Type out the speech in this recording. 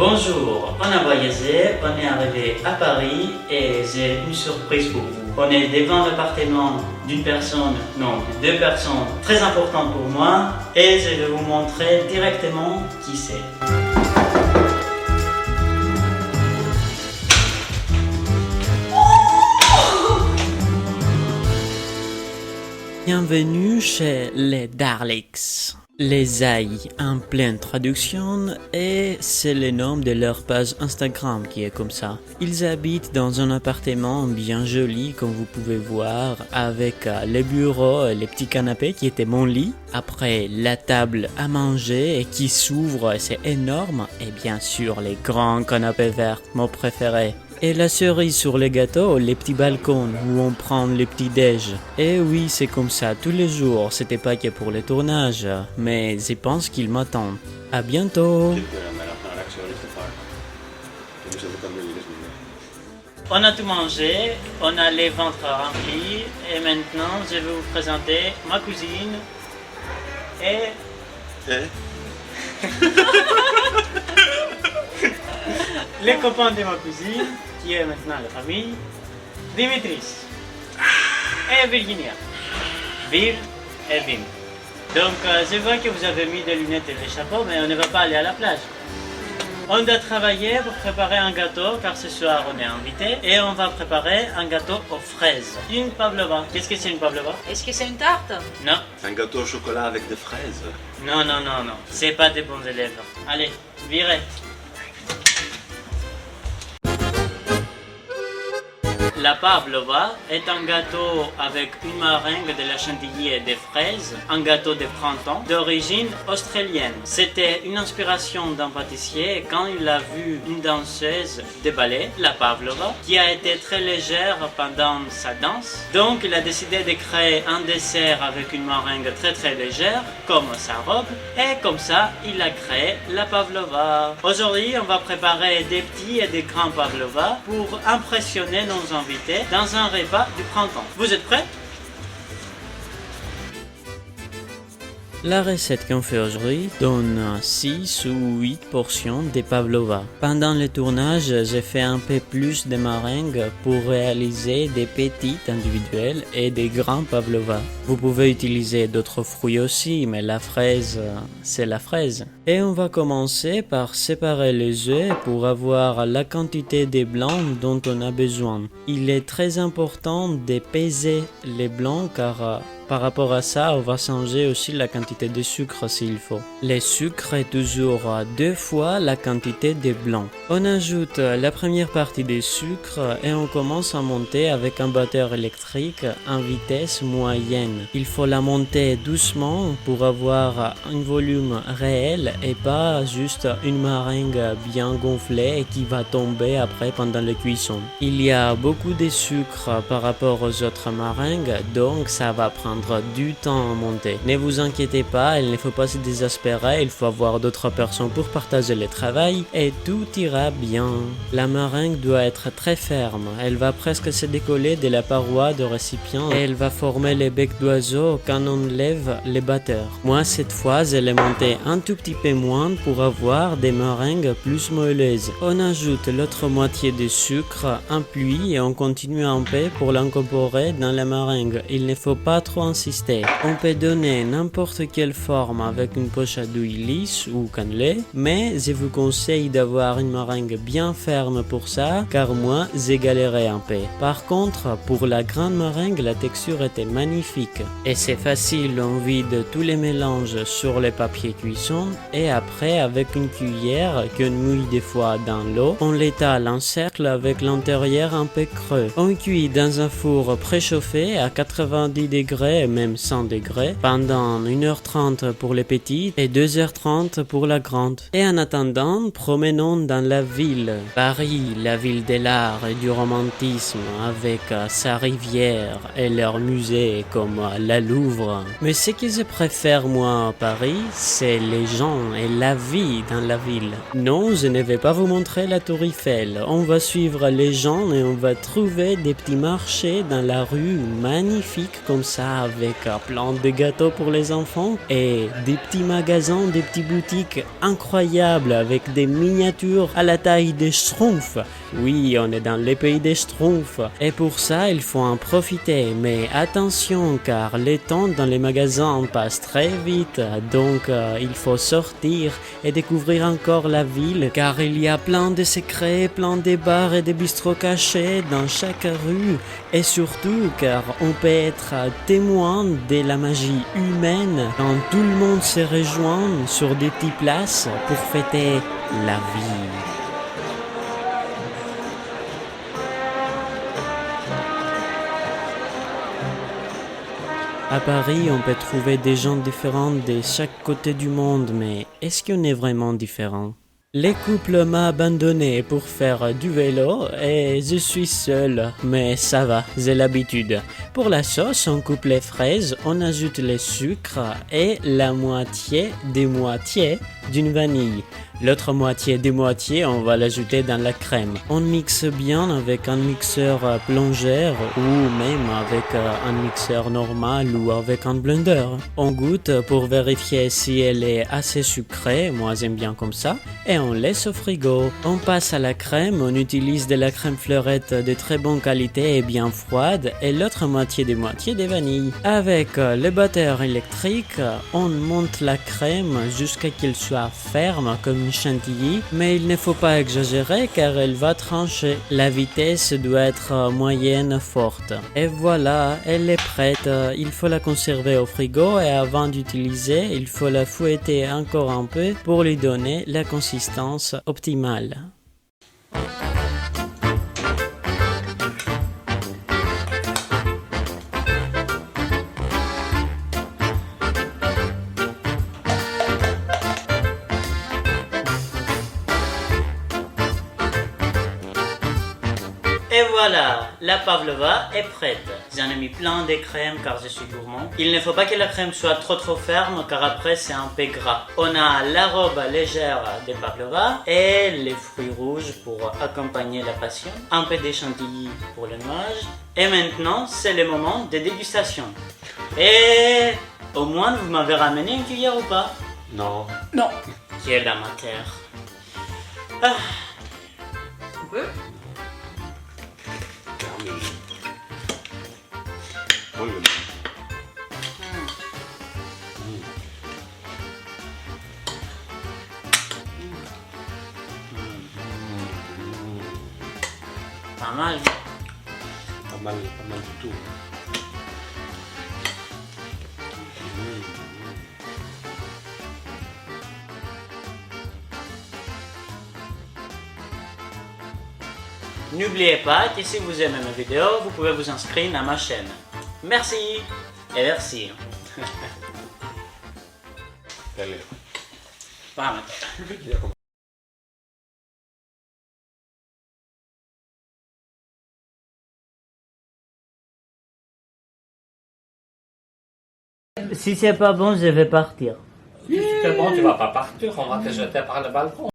Bonjour, on a voyagé, on est arrivé à Paris et j'ai une surprise pour vous. On est devant l'appartement d'une personne, non, de deux personnes très importantes pour moi et je vais vous montrer directement qui c'est. Bienvenue chez les Daleks. Les Aïe en pleine traduction et c'est le nom de leur page Instagram qui est comme ça. Ils habitent dans un appartement bien joli comme vous pouvez voir avec les bureaux et les petits canapés qui étaient mon lit. Après la table à manger et qui s'ouvre, c'est énorme. Et bien sûr les grands canapés verts, mon préféré. Et la cerise sur les gâteaux, les petits balcons où on prend les petits déj. Et oui, c'est comme ça tous les jours, c'était pas que pour les tournages, mais je pense qu'ils m'attendent. À bientôt. On a tout mangé, on a les ventres remplis, et maintenant je vais vous présenter ma cousine et... les copains de ma cousine, qui est maintenant la famille, Dimitris et Virginia. Vir et Vim. Donc je vois que vous avez mis des lunettes et des chapeaux, mais on ne va pas aller à la plage. On doit travailler pour préparer un gâteau, car ce soir on est invité, et on va préparer un gâteau aux fraises. Une pavlova. Qu'est-ce que c'est une pavlova? Est-ce que c'est une tarte? Non. C'est un gâteau au chocolat avec des fraises. Non. C'est pas des bons élèves. Allez, virez. La pavlova est un gâteau avec une meringue de la chantilly et des fraises, un gâteau de printemps d'origine australienne. C'était une inspiration d'un pâtissier quand il a vu une danseuse de ballet, la pavlova, qui a été très légère pendant sa danse. Donc il a décidé de créer un dessert avec une meringue très légère, comme sa robe, et comme ça il a créé la pavlova. Aujourd'hui on va préparer des petits et des grands pavlova pour impressionner nos invités dans un repas du printemps. Vous êtes prêts? La recette qu'on fait aujourd'hui donne 6 ou 8 portions de pavlova. Pendant le tournage, j'ai fait un peu plus de meringue pour réaliser des petites individuelles et des grands pavlova. Vous pouvez utiliser d'autres fruits aussi, mais la fraise, c'est la fraise. Et on va commencer par séparer les œufs pour avoir la quantité de blancs dont on a besoin. Il est très important de peser les blancs car par rapport à ça, on va changer aussi la quantité de sucre s'il faut. Le sucre est toujours 2 fois la quantité de blanc. On ajoute la première partie de sucre et on commence à monter avec un batteur électrique en vitesse moyenne. Il faut la monter doucement pour avoir un volume réel et pas juste une meringue bien gonflée et qui va tomber après pendant la cuisson. Il y a beaucoup de sucre par rapport aux autres meringues, donc ça va prendre du temps à monter. Ne vous inquiétez pas, il ne faut pas se désespérer, il faut avoir d'autres personnes pour partager le travail et tout ira bien. La meringue doit être très ferme, elle va presque se décoller de la paroi du récipient et elle va former les becs d'oiseau quand on lève les batteurs. Moi cette fois, je l'ai monté un tout petit peu moins pour avoir des meringues plus moelleuses. On ajoute l'autre moitié de sucre en pluie et on continue un peu pour l'incorporer dans la meringue. Il ne faut pas trop insister. On peut donner n'importe quelle forme avec une poche à douille lisse ou cannelée, mais je vous conseille d'avoir une meringue bien ferme pour ça, car moi j'ai galéré un peu. Par contre, pour la grande meringue, la texture était magnifique. Et c'est facile, on vide tous les mélanges sur le papier cuisson et après avec une cuillère qu'on mouille des fois dans l'eau, on l'étale en cercle avec l'intérieur un peu creux. On cuit dans un four préchauffé à 90 degrés, même 100 degrés, pendant 1h30 pour les petites et 2h30 pour la grande. Et en attendant, promenons dans la ville. Paris, la ville de l'art et du romantisme, avec sa rivière et leurs musées comme la Louvre. Mais ce que je préfère moi à Paris, c'est les gens et la vie dans la ville. Non, je ne vais pas vous montrer la tour Eiffel. On va suivre les gens et on va trouver des petits marchés dans la rue magnifiques comme ça avec plein de gâteaux pour les enfants et des petits magasins, des petites boutiques incroyables avec des miniatures à la taille des schtroumpfs. Oui, on est dans les pays des schtroumpfs. Et pour ça, il faut en profiter. Mais attention, car les temps dans les magasins passent très vite. Donc, il faut sortir et découvrir encore la ville, car il y a plein de secrets, plein de bars et de bistrots cachés dans chaque rue. Et surtout, car on peut être témoin de la magie humaine quand tout le monde se rejoint sur des petites places pour fêter la vie. À Paris, on peut trouver des gens différents de chaque côté du monde, mais est-ce qu'on est vraiment différents? Les couples m'ont abandonné pour faire du vélo et je suis seul, mais ça va, j'ai l'habitude. Pour la sauce, on coupe les fraises, on ajoute le sucre et la moitié des moitiés d'une vanille. L'autre moitié des moitiés, on va l'ajouter dans la crème. On mixe bien avec un mixeur plongeur ou même avec un mixeur normal ou avec un blender. On goûte pour vérifier si elle est assez sucrée, moi j'aime bien comme ça, et on laisse au frigo. On passe à la crème, on utilise de la crème fleurette de très bonne qualité et bien froide et l'autre moitié des moitiés de vanille. Avec le batteur électrique, on monte la crème jusqu'à qu'elle soit ferme comme une chantilly, mais il ne faut pas exagérer car elle va trancher. La vitesse doit être moyenne forte. Et voilà, elle est prête. Il faut la conserver au frigo et avant d'utiliser, il faut la fouetter encore un peu pour lui donner la consistance optimale. Et voilà, la pavlova est prête. J'en ai mis plein de crème car je suis gourmand. Il ne faut pas que la crème soit trop ferme car après c'est un peu gras. On a la robe légère de pavlova et les fruits rouges pour accompagner la passion. Un peu de chantilly pour le nuage. Et maintenant, c'est le moment de dégustation. Et au moins, vous m'avez ramené une cuillère ou pas? Non. Non. Quel amateur. Ah. On peut? Oui. Pas mal. Pas mal du tout. N'oubliez pas que si vous aimez mes vidéos, vous pouvez vous inscrire à ma chaîne. Merci et merci. Allez. Pas mal. Si c'est pas bon, je vais partir. Si c'est bon, tu vas pas partir, on va te jeter par le balcon.